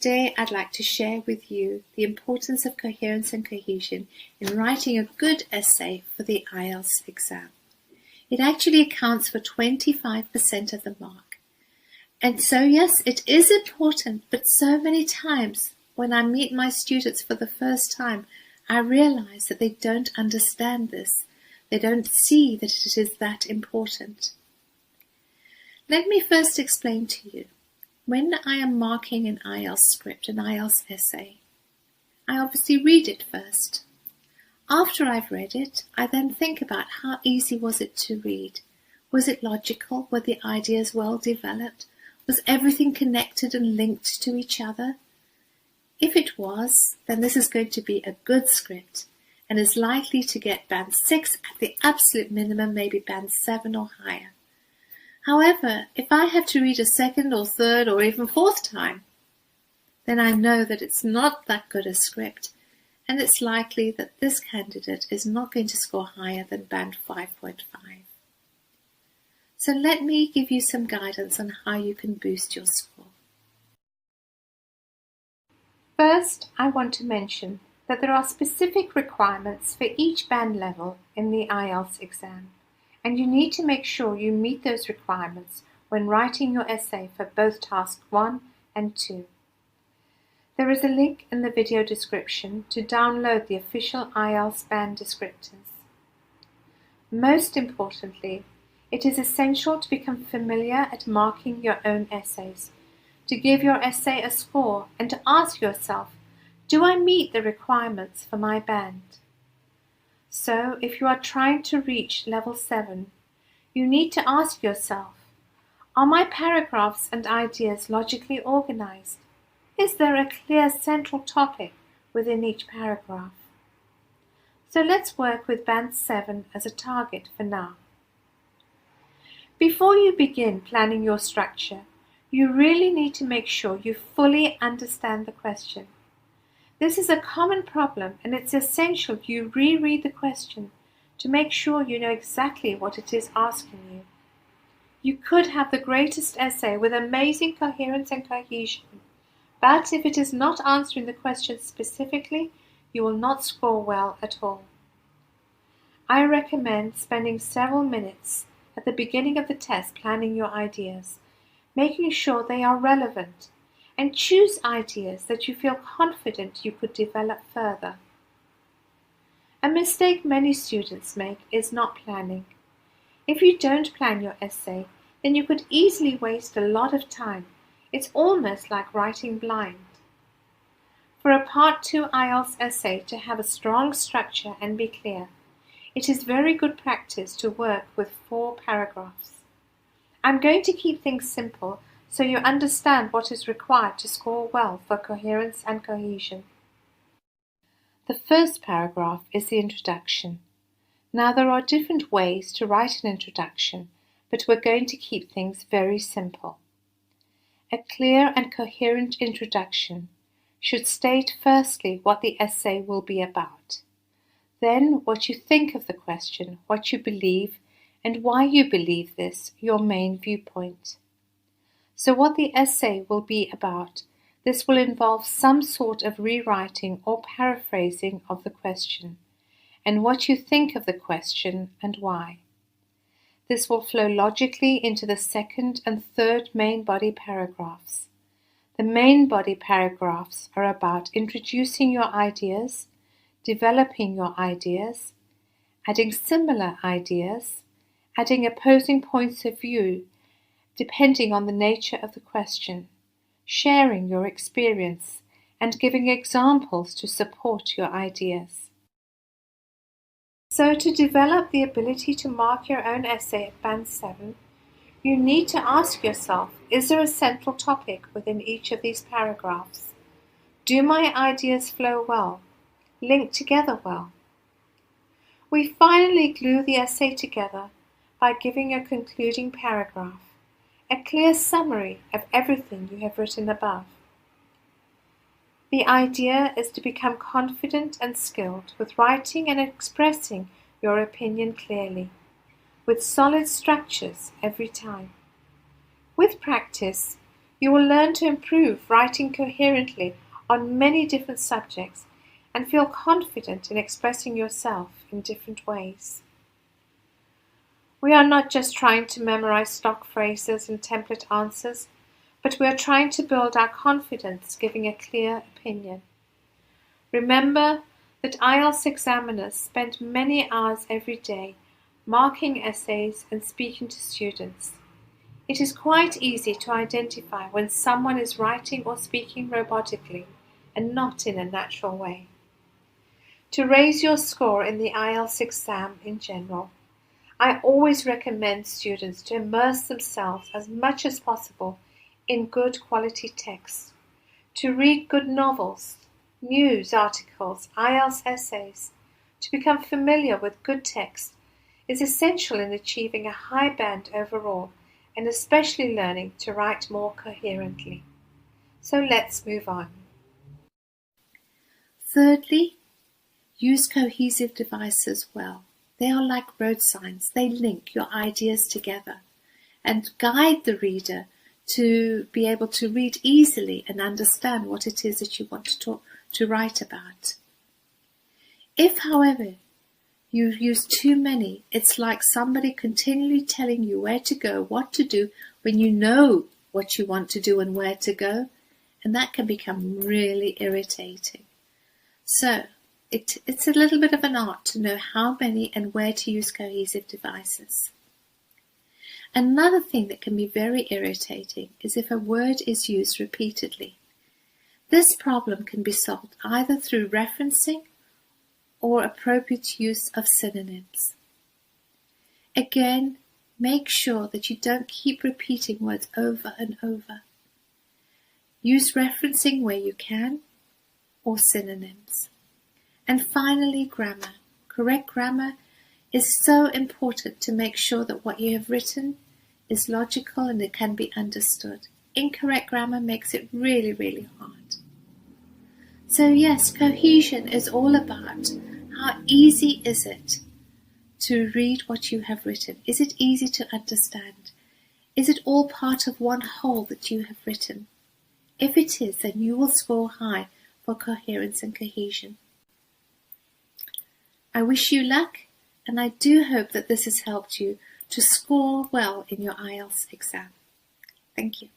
today I'd like to share with you the importance of coherence and cohesion in writing a good essay for the IELTS exam. It actually accounts for 25% of the mark. And so yes, it is important, but so many times when I meet my students for the first time, I realize that they don't understand this. They don't see that it is that important. Let me first explain to you. When I am marking an IELTS script, an IELTS essay, I obviously read it first. After I've read it, I then think about how easy was it to read. Was it logical? Were the ideas well developed? Was everything connected and linked to each other? If it was, then this is going to be a good script and is likely to get band 6 at the absolute minimum, maybe band 7 or higher. However, if I have to read a second or third or even fourth time, then I know that it's not that good a script, and it's likely that this candidate is not going to score higher than band 5.5. So let me give you some guidance on how you can boost your score. First, I want to mention that there are specific requirements for each band level in the IELTS exam, and you need to make sure you meet those requirements when writing your essay for both task 1 and 2. There is a link in the video description to download the official IELTS band descriptors. Most importantly, it is essential to become familiar at marking your own essays, to give your essay a score and to ask yourself, do I meet the requirements for my band? So, if you are trying to reach level 7, you need to ask yourself, are my paragraphs and ideas logically organized? Is there a clear central topic within each paragraph? So let's work with band 7 as a target for now. Before you begin planning your structure, you really need to make sure you fully understand the question. This is a common problem, and it's essential you reread the question to make sure you know exactly what it is asking you. You could have the greatest essay with amazing coherence and cohesion, but if it is not answering the question specifically, you will not score well at all. I recommend spending several minutes at the beginning of the test planning your ideas, making sure they are relevant, and choose ideas that you feel confident you could develop further. A mistake many students make is not planning. If you don't plan your essay, then you could easily waste a lot of time. It's almost like writing blind. For a Part 2 IELTS essay to have a strong structure and be clear, it is very good practice to work with 4 paragraphs. I'm going to keep things simple so you understand what is required to score well for coherence and cohesion. The first paragraph is the introduction. Now there are different ways to write an introduction, but we're going to keep things very simple. A clear and coherent introduction should state firstly what the essay will be about, then what you think of the question, what you believe, and why you believe this, your main viewpoint. So what the essay will be about, this will involve some sort of rewriting or paraphrasing of the question, and what you think of the question and why. This will flow logically into the second and third main body paragraphs. The main body paragraphs are about introducing your ideas, developing your ideas, adding similar ideas, adding opposing points of view depending on the nature of the question, sharing your experience, and giving examples to support your ideas. So to develop the ability to mark your own essay at band 7, you need to ask yourself, is there a central topic within each of these paragraphs? Do my ideas flow well? Link together well? We finally glue the essay together by giving a concluding paragraph, a clear summary of everything you have written above. The idea is to become confident and skilled with writing and expressing your opinion clearly, with solid structures every time. With practice, You will learn to improve writing coherently on many different subjects and feel confident in expressing yourself in different ways. We are not just trying to memorize stock phrases and template answers, but we are trying to build our confidence giving a clear opinion. Remember that IELTS examiners spend many hours every day marking essays and speaking to students. It is quite easy to identify when someone is writing or speaking robotically and not in a natural way. To raise your score in the IELTS exam in general, I always recommend students to immerse themselves as much as possible in good quality texts, to read good novels, news articles, IELTS essays. To become familiar with good text is essential in achieving a high band overall and especially learning to write more coherently. So let's move on. Thirdly, use cohesive devices well. They are like road signs. They link your ideas together and guide the reader to be able to read easily and understand what it is that you want to write about. If, however, you use too many, it's like somebody continually telling you where to go, what to do, when you know what you want to do and where to go, and that can become really irritating. So, it's a little bit of an art to know how many and where to use cohesive devices. Another thing that can be very irritating is if a word is used repeatedly. This problem can be solved either through referencing or appropriate use of synonyms. Again, make sure that you don't keep repeating words over and over. Use referencing where you can or synonyms. And finally, grammar. Correct grammar is so important to make sure that what you have written is logical and it can be understood. Incorrect grammar makes it really, really hard. So yes, cohesion is all about how easy is it to read what you have written. Is it easy to understand? Is it all part of one whole that you have written? If it is, then you will score high for coherence and cohesion. I wish you luck, and I do hope that this has helped you to score well in your IELTS exam. Thank you.